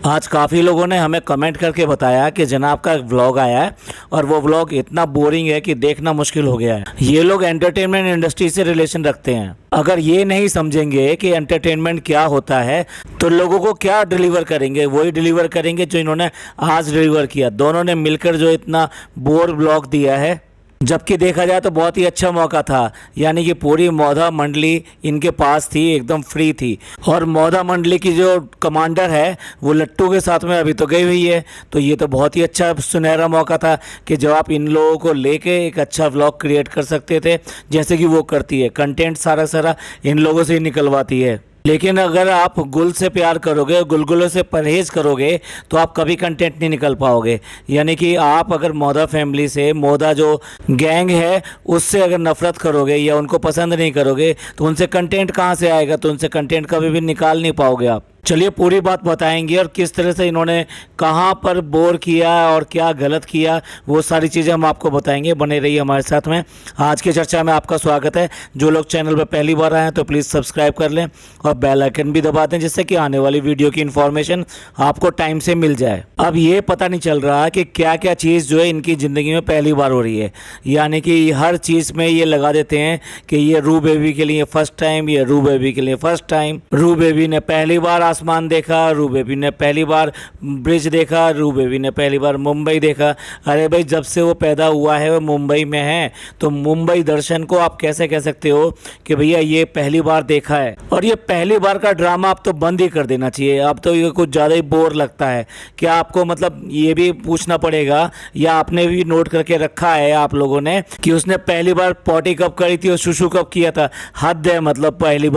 आज काफ़ी लोगों ने हमें कमेंट करके बताया कि जनाब का एक व्लॉग आया है और वो व्लॉग इतना बोरिंग है कि देखना मुश्किल हो गया है। ये लोग एंटरटेनमेंट इंडस्ट्री से रिलेशन रखते हैं। अगर ये नहीं समझेंगे कि एंटरटेनमेंट क्या होता है तो लोगों को क्या डिलीवर करेंगे, वही डिलीवर करेंगे जो इन्होंने आज डिलीवर किया। दोनों ने मिलकर जो इतना बोर व्लॉग दिया है, जबकि देखा जाए तो बहुत ही अच्छा मौका था। यानी कि पूरी मौधा मंडली इनके पास थी, एकदम फ्री थी। और मौधा मंडली की जो कमांडर है वो लट्टू के साथ में अभी तो गई हुई है। तो ये तो बहुत ही अच्छा सुनहरा मौका था कि जब आप इन लोगों को लेके एक अच्छा व्लॉग क्रिएट कर सकते थे, जैसे कि वो करती है। कंटेंट सारा इन लोगों से ही निकलवाती है। लेकिन अगर आप गुल से प्यार करोगे, गुलगुलों से परहेज करोगे तो आप कभी कंटेंट नहीं निकल पाओगे। यानी कि आप अगर मौधा फैमिली से, मौधा जो गैंग है उससे अगर नफरत करोगे या उनको पसंद नहीं करोगे तो उनसे कंटेंट कहाँ से आएगा, तो उनसे कंटेंट कभी भी निकाल नहीं पाओगे आप। चलिए पूरी बात बताएंगे और किस तरह से इन्होंने कहाँ पर बोर किया और क्या गलत किया, वो सारी चीज़ें हम आपको बताएंगे। बने रहिए हमारे साथ में। आज की चर्चा में आपका स्वागत है। जो लोग चैनल पर पहली बार आए हैं तो प्लीज़ सब्सक्राइब कर लें और बेल आइकन भी दबा दें, जिससे कि आने वाली वीडियो की इन्फॉर्मेशन आपको टाइम से मिल जाए। अब ये पता नहीं चल रहा कि क्या क्या चीज़ जो है इनकी ज़िंदगी में पहली बार हो रही है। यानी कि हर चीज़ में ये लगा देते हैं कि ये रू बेबी के लिए फ़र्स्ट टाइम, ये रू बेबी के लिए फ़र्स्ट टाइम, रू बेबी ने पहली बार आसमान देखा, रू बेबी ने पहली बार ब्रिज देखा, रू बेबी ने पहली बार मुंबई देखा। अरे भाई, जब से वो पैदा हुआ है वो मुंबई में है, तो मुंबई दर्शन को आप कैसे कह सकते हो कि भैया ये पहली बार देखा है। और ये पहली बार का ड्रामा अब तो बंद ही कर देना चाहिए। अब तो ये कुछ ज़्यादा ही बोर लगता है। क्या आपको मतलब ये भी पूछना पड़ेगा, या आपने भी नोट करके रखा है आप लोगों ने, कि उसने पहली बार पॉटी कब करी थी और शुशु कब किया था? हद है, मतलब पहली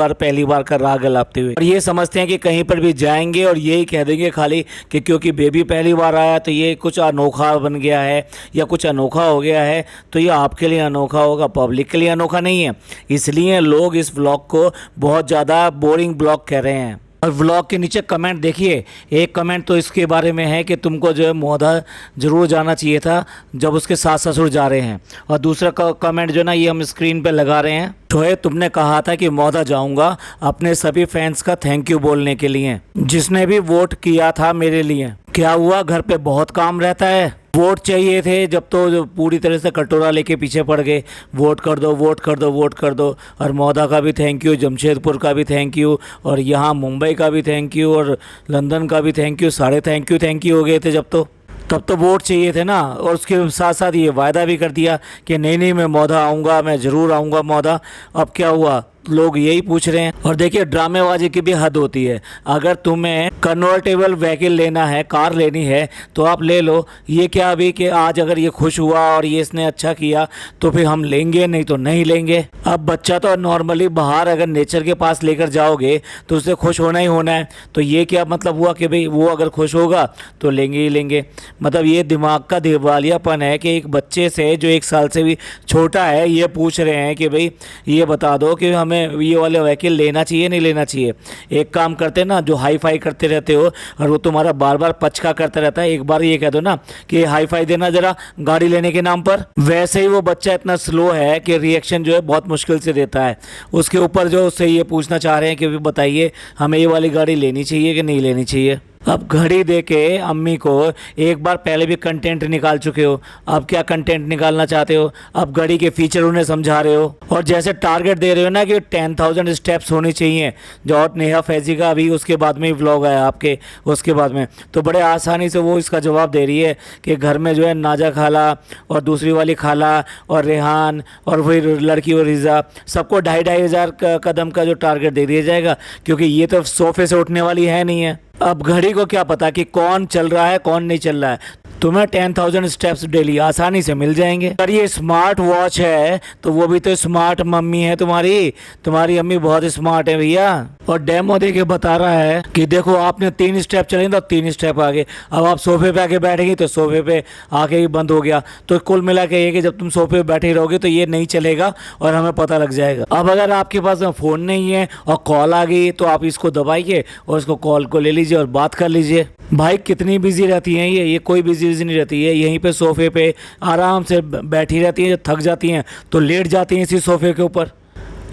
बार का राग अलापते हुए। और ये समझते हैं कि कहीं पर भी जाएंगे और यही कह देंगे खाली कि क्योंकि बेबी पहली बार आया तो ये कुछ अनोखा बन गया है या कुछ अनोखा हो गया है। तो ये आपके लिए अनोखा होगा, पब्लिक के लिए अनोखा नहीं है। इसलिए लोग इस व्लॉग को बहुत ज़्यादा बोरिंग व्लॉग कह रहे हैं। और व्लॉग के नीचे कमेंट देखिए। एक कमेंट तो इसके बारे में है कि तुमको जो है मौधा ज़रूर जाना चाहिए था जब उसके सास ससुर जा रहे हैं। और दूसरा कमेंट जो ना ये हम स्क्रीन पे लगा रहे हैं, शोएब तुमने कहा था कि मौधा जाऊंगा अपने सभी फैंस का थैंक यू बोलने के लिए, जिसने भी वोट किया था मेरे लिए। क्या हुआ, घर पे बहुत काम रहता है। वोट चाहिए थे जब तो जो पूरी तरह से कटोरा लेके पीछे पड़ गए, वोट कर दो वोट कर दो वोट कर दो। और मौधा का भी थैंक यू, जमशेदपुर का भी थैंक यू, और यहाँ मुंबई का भी थैंक यू, और लंदन का भी थैंक यू। सारे थैंक यू हो गए थे जब तो। तब तो वोट चाहिए थे ना। और उसके साथ साथ ये वायदा भी कर दिया कि नहीं मैं मौधा आऊँगा, मैं ज़रूर आऊँगा मौधा। अब क्या हुआ, लोग यही पूछ रहे हैं। और देखिए, ड्रामेबाजी की भी हद होती है। अगर तुम्हें कन्वर्टेबल व्हीकल लेना है, कार लेनी है, तो आप ले लो। ये क्या अभी कि आज अगर ये खुश हुआ और ये इसने अच्छा किया तो फिर हम लेंगे, नहीं तो नहीं लेंगे। अब बच्चा तो नॉर्मली बाहर अगर नेचर के पास लेकर जाओगे तो उससे खुश होना ही होना है। तो ये क्या मतलब हुआ कि भाई वो अगर खुश होगा तो लेंगे ही लेंगे। मतलब ये दिमाग का दिवालियापन है कि एक बच्चे से जो 1 साल से भी छोटा है ये पूछ रहे हैं कि भाई ये बता दो कि हमें ये वाले व्हीकल लेना चाहिए नहीं लेना चाहिए। एक काम करते ना, जो हाई फाई करते रहते हो और वो तुम्हारा बार बार पचका करता रहता है, एक बार ये कह दो ना कि हाई फाई देना जरा गाड़ी लेने के नाम पर। वैसे ही वो बच्चा इतना स्लो है कि रिएक्शन जो है बहुत मुश्किल से देता है। उसके ऊपर जो उससे ये पूछना चाह रहे हैं कि बताइए हमें ये वाली गाड़ी लेनी चाहिए कि नहीं लेनी चाहिए। अब घड़ी दे के अम्मी को एक बार पहले भी कंटेंट निकाल चुके हो, अब क्या कंटेंट निकालना चाहते हो? अब घड़ी के फीचर उन्हें समझा रहे हो और जैसे टारगेट दे रहे हो ना कि 10,000 स्टेप्स होनी चाहिए। जो और नेहा फैजी का अभी उसके बाद में ही व्लॉग आया आपके, उसके बाद में तो बड़े आसानी से वो इसका जवाब दे रही है कि घर में जो है नाजा खाला और दूसरी वाली खाला और रेहान और फिर लड़की और रिज़ा, सबको 2,500 हज़ार कदम का जो टारगेट दे दिया जाएगा, क्योंकि ये तो सोफे से उठने वाली है नहीं है। अब घड़ी को क्या पता कि कौन चल रहा है कौन नहीं चल रहा है। तुम्हें 10,000 स्टेप्स डेली आसानी से मिल जाएंगे। अगर ये स्मार्ट वॉच है तो वो भी तो स्मार्ट मम्मी है तुम्हारी अम्मी बहुत स्मार्ट है भैया। और डेमो दे के बता रहा है कि देखो आपने 3 स्टेप चले तो 3 स्टेप आगे, अब आप सोफे पे आके बैठेंगी तो सोफे पे आके ही बंद हो गया। तो कुल मिला के ये कि जब तुम सोफे पे बैठे रहोगे तो ये नहीं चलेगा और हमें पता लग जाएगा। अब अगर आपके पास फ़ोन नहीं है और कॉल आ गई तो आप इसको दबाइए और इसको कॉल को ले लीजिए और बात कर लीजिए। भाई कितनी बिजी रहती हैं ये कोई बिजी नहीं रहती है। यहीं पे सोफे पे आराम से बैठी रहती हैं। जब थक जाती हैं तो लेट जाती हैं इसी सोफे के ऊपर।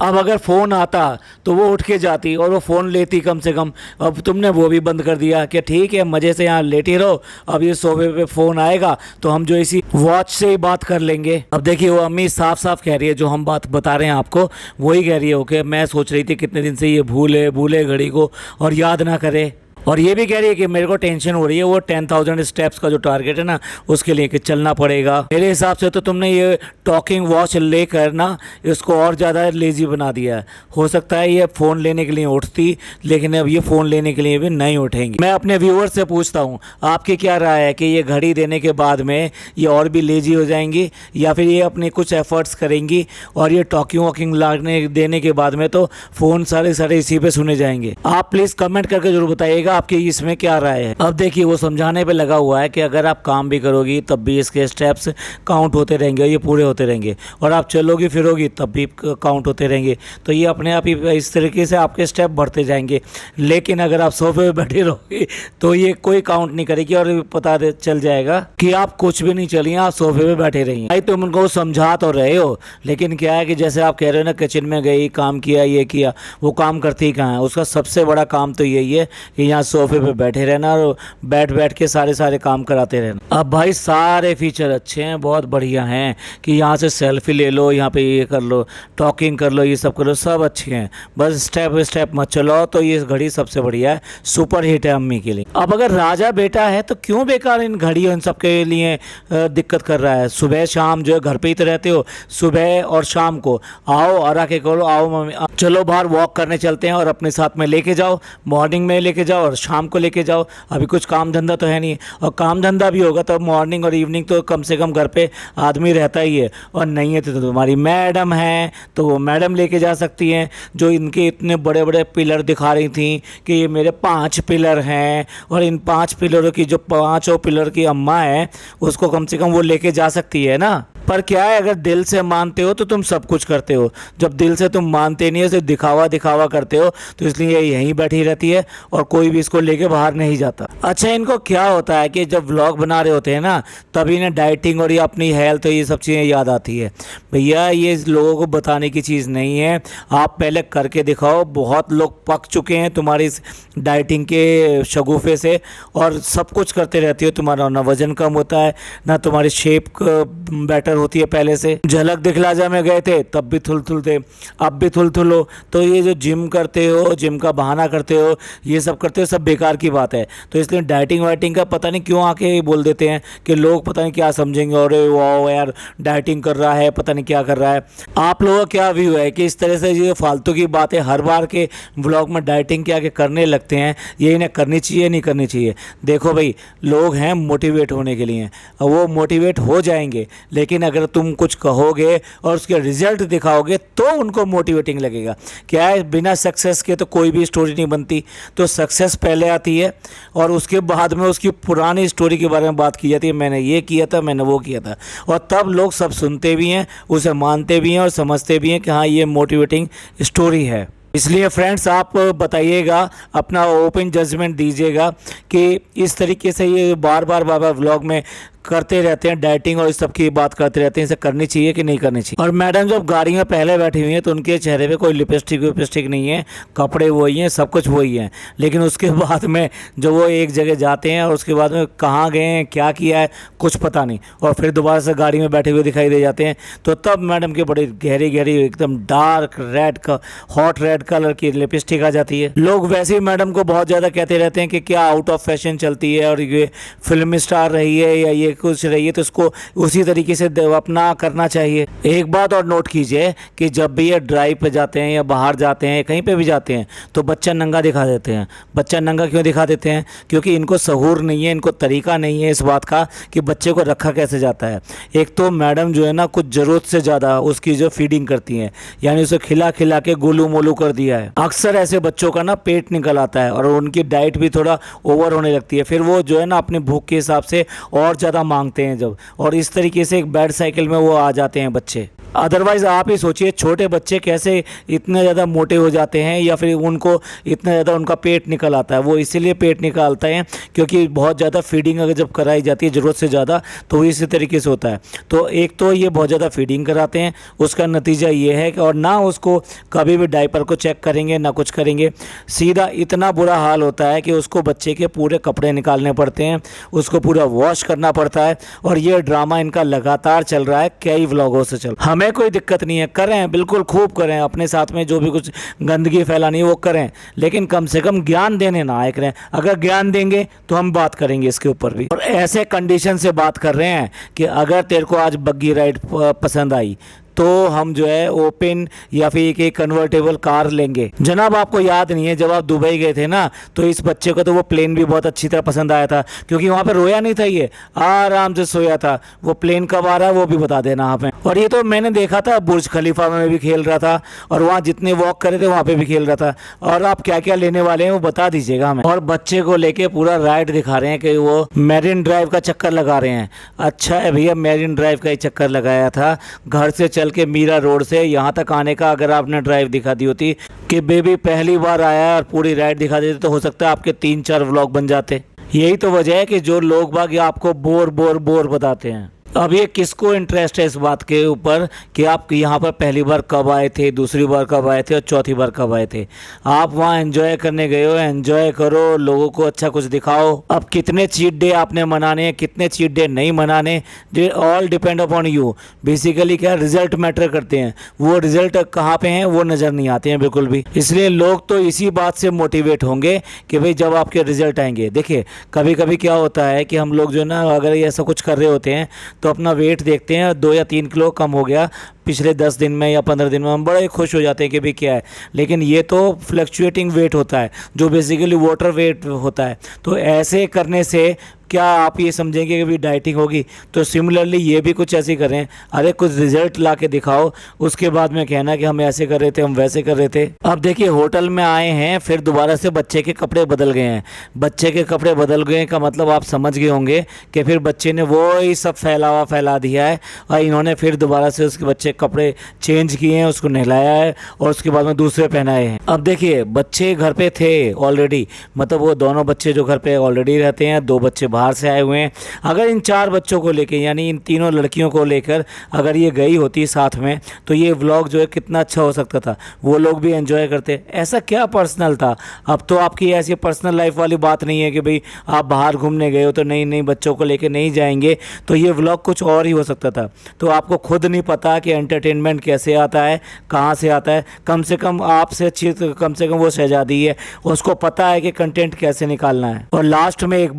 अब अगर फ़ोन आता तो वो उठ के जाती और वो फ़ोन लेती कम से कम। अब तुमने वो भी बंद कर दिया कि ठीक है मज़े से यहाँ लेटे रहो, अब ये सोफे पे फ़ोन आएगा तो हम जो इसी वॉच से ही बात कर लेंगे। अब देखिए वो अम्मी साफ साफ कह रही है, जो हम बात बता रहे हैं आपको वही कह रही है। ओके, मैं सोच रही थी कितने दिन से ये भूले भूले घड़ी को और याद ना करे। और ये भी कह रही है कि मेरे को टेंशन हो रही है वो 10,000 स्टेप्स का जो टारगेट है ना उसके लिए कि चलना पड़ेगा। मेरे हिसाब से तो तुमने ये टॉकिंग वॉच लेकर ना इसको और ज़्यादा लेजी बना दिया है। हो सकता है ये फ़ोन लेने के लिए उठती, लेकिन अब ये फ़ोन लेने के लिए भी नहीं उठेंगी। मैं अपने व्यूअर से पूछता हूँ आपकी क्या राय है कि ये घड़ी देने के बाद में ये और भी लेजी हो जाएंगी या फिर ये अपने कुछ एफर्ट्स करेंगी और ये टॉकिंग वॉकिंग लागने देने के बाद में तो फ़ोन सारे इसी पे सुने जाएंगे। आप प्लीज़ कमेंट करके जरूर बताइएगा आपकी इसमें क्या राय है। अब देखिए वो समझाने पे लगा हुआ है कि अगर आप काम भी करोगी तब भी इसके स्टेप्स काउंट होते रहेंगे, ये पूरे होते रहेंगे, और आप चलोगी फिरोगी तब भी काउंट होते रहेंगे। तो ये अपने आप ही इस तरीके से आपके स्टेप बढ़ते जाएंगे। लेकिन अगर आप सोफे पे बैठे रहोगे तो ये कोई काउंट नहीं करेगी और पता चल जाएगा कि आप कुछ भी नहीं चलिए, आप सोफे पे बैठे रहिए। भाई तुम उनको समझा तो रहे हो, लेकिन क्या है कि जैसे आप कह रहे हो ना किचन में गई काम किया ये किया, वो काम करती कहाँ है। उसका सबसे बड़ा काम तो यही है कि यहाँ सोफे पे बैठे रहना और बैठ बैठ के सारे काम कराते रहना। अब भाई सारे फीचर अच्छे हैं, बहुत बढ़िया हैं कि यहाँ से सेल्फी ले लो, यहाँ पे ये कर लो, टॉकिंग कर लो, ये सब करो, सब अच्छे हैं। बस स्टेप बाय स्टेप मत चलो। तो ये घड़ी सबसे बढ़िया है, सुपर हिट है अम्मी के लिए। अब अगर राजा बेटा है तो क्यों बेकार इन घड़ियों इन सब के लिए दिक्कत कर रहा है। सुबह शाम जो है घर पे ही तो रहते हो, सुबह और शाम को आओ और आके करो आओ मम्मी चलो बाहर वॉक करने चलते हैं, और अपने साथ में लेके जाओ, मॉर्निंग में लेके जाओ और शाम को लेके जाओ। अभी कुछ काम धंधा तो है नहीं, और काम धंधा भी होगा तो मॉर्निंग और इवनिंग तो कम से कम घर पे आदमी रहता ही है, और नहीं है तो तुम्हारी मैडम है तो वो मैडम लेके जा सकती हैं, जो इनके इतने बड़े बड़े पिलर दिखा रही थी कि ये मेरे 5 पिलर हैं, और इन 5 पिलरों की जो 5 पिलर की अम्मा है उसको कम से कम वो लेके जा सकती है ना। पर क्या है, अगर दिल से मानते हो तो तुम सब कुछ करते हो, जब दिल से तुम मानते नहीं हो, सिर्फ दिखावा दिखावा करते हो, तो इसलिए ये यहीं बैठी रहती है और कोई भी इसको लेके बाहर नहीं जाता। अच्छा, इनको क्या होता है कि जब व्लॉग बना रहे होते हैं ना तभी इन्हें डाइटिंग और ये अपनी हेल्थ ये सब चीज़ें याद आती है। भैया ये लोगों को बताने की चीज़ नहीं है, आप पहले करके दिखाओ। बहुत लोग पक चुके हैं तुम्हारी इस डाइटिंग के शगुफे से, और सब कुछ करते रहती हो, तुम्हारा ना वजन कम होता है ना तुम्हारी शेप बेटर होती है पहले से। झलक दिखलाजा में गए थे तब भी थुल थे, अब भी थुल हो। तो ये जो जिम करते हो, जिम का बहाना करते हो, ये सब करते हो, सब बेकार की बात है। तो इसलिए डाइटिंग वाइटिंग का पता नहीं क्यों आके बोल देते हैं कि लोग पता नहीं क्या समझेंगे, और वाह यार डाइटिंग कर रहा है, पता नहीं क्या कर रहा है। आप लोगों का क्या व्यू है कि इस तरह से ये फालतू की बातें हर बार के व्लॉग में डाइटिंग के आके करने लगते हैं, ये इन्हें करनी चाहिए नहीं करनी चाहिए। देखो भाई, लोग हैं मोटिवेट होने के लिए, वो मोटिवेट हो जाएंगे, लेकिन अगर तुम कुछ कहोगे और उसके रिजल्ट दिखाओगे तो उनको मोटिवेटिंग लगेगा। क्या है, बिना सक्सेस के तो कोई भी स्टोरी नहीं बनती। तो सक्सेस पहले आती है और उसके बाद में उसकी पुरानी स्टोरी के बारे में बात की जाती है, मैंने ये किया था, मैंने वो किया था, और तब लोग सब सुनते भी हैं, उसे मानते भी हैं और समझते भी हैं कि हाँ ये मोटिवेटिंग स्टोरी है। इसलिए फ्रेंड्स आप बताइएगा, अपना ओपन जजमेंट दीजिएगा कि इस तरीके से ये बार बार व्लॉग में करते रहते हैं, डाइटिंग और इस सब की बात करते रहते हैं, इसे करनी चाहिए कि नहीं करनी चाहिए। और मैडम जब गाड़ी में पहले बैठी हुई हैं तो उनके चेहरे पे कोई लिपस्टिक नहीं है, कपड़े वही हैं, सब कुछ वही हैं, लेकिन उसके बाद में जब वो एक जगह जाते हैं और उसके बाद में कहाँ गए हैं, क्या किया है, कुछ पता नहीं, और फिर दोबारा से गाड़ी में बैठे हुए दिखाई दे जाते हैं, तो तब मैडम के बड़े गहरी एकदम डार्क रेड का हॉट रेड कलर की लिपस्टिक आ जाती है। लोग वैसे ही मैडम को बहुत ज़्यादा कहते रहते हैं कि क्या आउट ऑफ फैशन चलती है और ये फिल्म स्टार रही है या ये कुछ रही है, तो उसको उसी तरीके से अपना करना चाहिए। एक बात और नोट कीजिए कि जब भी ये ड्राइव पे जाते हैं या बाहर जाते हैं, कहीं पे भी जाते हैं, तो बच्चा नंगा दिखा देते हैं। बच्चा नंगा क्यों दिखा देते हैं? क्योंकि इनको सहूर नहीं है, इनको तरीका नहीं है इस बात का कि बच्चे को रखा कैसे जाता है। एक तो मैडम जो है ना कुछ ज़रूरत से ज़्यादा उसकी जो फीडिंग करती हैं, यानी उसे खिला खिला के गोलू मोलू कर दिया है। अक्सर ऐसे बच्चों का ना पेट निकल आता है और उनकी डाइट भी थोड़ा ओवर होने लगती है, फिर वो जो है ना अपनी भूख के हिसाब से और ज़्यादा मांगते हैं जब, और इस तरीके से एक बैड साइकिल में वो आ जाते हैं बच्चे। अदरवाइज़ आप ही सोचिए छोटे बच्चे कैसे इतने ज़्यादा मोटे हो जाते हैं, या फिर उनको इतना ज़्यादा उनका पेट निकल आता है। वो इसीलिए पेट निकालते हैं क्योंकि बहुत ज़्यादा फीडिंग अगर जब कराई जाती है ज़रूरत से ज़्यादा, तो इसी तरीके से होता है। तो एक तो ये बहुत ज़्यादा फीडिंग कराते हैं, उसका नतीजा ये है कि और ना उसको कभी भी डायपर को चेक करेंगे ना कुछ करेंगे, सीधा इतना बुरा हाल होता है कि उसको बच्चे के पूरे कपड़े निकालने पड़ते हैं, उसको पूरा वॉश करना पड़ता है। और ये ड्रामा इनका लगातार चल रहा है, कई व्लॉगों से चल। हमें कोई दिक्कत नहीं है, करें बिल्कुल खूब करें, अपने साथ में जो भी कुछ गंदगी फैलानी है वो करें, लेकिन कम से कम ज्ञान देने ना आए करें। अगर ज्ञान देंगे तो हम बात करेंगे इसके ऊपर भी। और ऐसे कंडीशन से बात कर रहे हैं कि अगर तेरे को आज बग्गी राइड पसंद आई तो हम जो है ओपन या फिर एक कन्वर्टेबल कार लेंगे। जनाब आपको याद नहीं है जब आप दुबई गए थे ना, तो इस बच्चे को तो वो प्लेन भी बहुत अच्छी तरह पसंद आया था, क्योंकि वहाँ पे रोया नहीं था, ये आराम से सोया था। वो प्लेन कब आ रहा है वो भी बता देना आप। और ये तो मैंने देखा था बुर्ज खलीफा में भी खेल रहा था, और वहाँ जितने वॉक करे थे वहाँ पे भी खेल रहा था। और आप क्या क्या लेने वाले हैं वो बता दीजिएगा हमें। और बच्चे को लेके पूरा राइड दिखा रहे हैं कि वो मैरिन ड्राइव का चक्कर लगा रहे हैं। अच्छा है भैया, मैरिन ड्राइव का ही चक्कर लगाया था। घर से चल के मीरा रोड से यहाँ तक आने का अगर आपने ड्राइव दिखा दी होती कि बेबी पहली बार आया और पूरी राइड दिखा देते, तो हो सकता है आपके 3-4 व्लॉग बन जाते। यही तो वजह है कि जो लोग बाग आपको बोर बोर बोर बताते हैं। अब ये किसको इंटरेस्ट है इस बात के ऊपर कि आप यहाँ पर पहली बार कब आए थे, दूसरी बार कब आए थे और चौथी बार कब आए थे। आप वहाँ एंजॉय करने गए हो, एंजॉय करो, लोगों को अच्छा कुछ दिखाओ। अब कितने चीट डे आपने मनाने हैं, कितने चीट डे नहीं मनाने, they all depend upon you. Basically क्या रिजल्ट मैटर करते हैं, वो रिजल्ट कहाँ पे हैं वो नज़र नहीं आते हैं बिल्कुल भी। इसलिए लोग तो इसी बात से मोटिवेट होंगे कि भाई जब आपके रिजल्ट आएंगे। देखिए कभी कभी क्या होता है कि हम लोग जो ना अगर ऐसा कुछ कर रहे होते हैं तो अपना वेट देखते हैं 2 या 3 किलो कम हो गया पिछले 10 दिन में या 15 दिन में, हम बड़े खुश हो जाते हैं कि भाई क्या है। लेकिन ये तो फ्लक्चुएटिंग वेट होता है जो बेसिकली वाटर वेट होता है। तो ऐसे करने से क्या आप ये समझेंगे कि भाई डाइटिंग होगी? तो सिमिलरली ये भी कुछ ऐसे करें, अरे कुछ रिजल्ट ला के दिखाओ, उसके बाद में कहना कि हम ऐसे कर रहे थे, हम वैसे कर रहे थे। अब देखिए होटल में आए हैं, फिर दोबारा से बच्चे के कपड़े बदल गए हैं। बच्चे के कपड़े बदल गए का मतलब आप समझ गए होंगे कि फिर बच्चे ने वो ही सब फैला दिया है, और इन्होंने फिर दोबारा से उसके बच्चे कपड़े चेंज किए हैं, उसको नहलाया है और उसके बाद में दूसरे पहनाए हैं। अब देखिए बच्चे घर पे थे ऑलरेडी, मतलब वो दोनों बच्चे जो घर पे ऑलरेडी रहते हैं, 2 बच्चे बाहर से आए हुए हैं। अगर इन 4 बच्चों को लेके यानी इन तीनों लड़कियों को लेकर अगर ये गई होती साथ में, तो ये व्लॉग जो है कितना अच्छा हो सकता था, वो लोग भी एंजॉय करते। ऐसा क्या पर्सनल था? अब तो आपकी ऐसी पर्सनल लाइफ वाली बात नहीं है कि भाई आप बाहर घूमने गए हो तो नहीं बच्चों को लेके नहीं जाएंगे, तो ये व्लॉग कुछ और ही हो सकता था। तो आपको खुद नहीं पता कि एंटरटेनमेंट कैसे आता है, कहाँ से आता है। कम से कम आपसे अच्छी तो कम से कम वो शहजादी है, उसको पता है कि कंटेंट कैसे निकालना है। और लास्ट में एक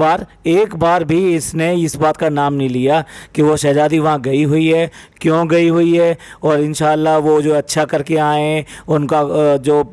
बार भी इसने इस बात का नाम नहीं लिया कि वो शहजादी वहाँ गई हुई है, क्यों गई हुई है, और इंशाल्लाह वो जो अच्छा करके आए, उनका जो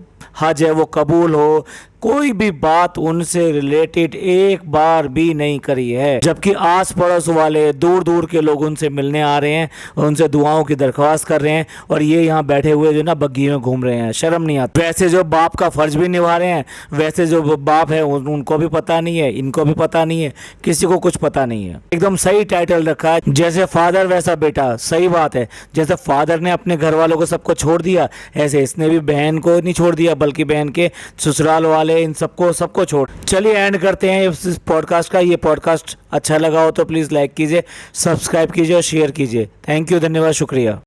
हज है वो कबूल हो। कोई भी बात उनसे रिलेटेड एक बार भी नहीं करी है, जबकि आस पड़ोस वाले दूर दूर के लोग उनसे मिलने आ रहे हैं और उनसे दुआओं की दरख्वास्त कर रहे हैं, और ये यहाँ बैठे हुए जो ना बग्गी में घूम रहे हैं। शर्म नहीं आती। वैसे जो बाप का फर्ज भी निभा रहे हैं, वैसे जो बाप है उनको भी पता नहीं है, इनको भी पता नहीं है, किसी को कुछ पता नहीं है। एकदम सही टाइटल रखा है, जैसे फादर वैसा बेटा। सही बात है, जैसे फादर ने अपने घर वालों को सबको छोड़ दिया, ऐसे इसने भी बहन को नहीं छोड़ दिया, बल्कि बहन के ससुराल वाले इन सबको छोड़। चलिए एंड करते हैं इस पॉडकास्ट का। ये पॉडकास्ट अच्छा लगा हो तो प्लीज़ लाइक कीजिए, सब्सक्राइब कीजिए और शेयर कीजिए। थैंक यू, धन्यवाद, शुक्रिया।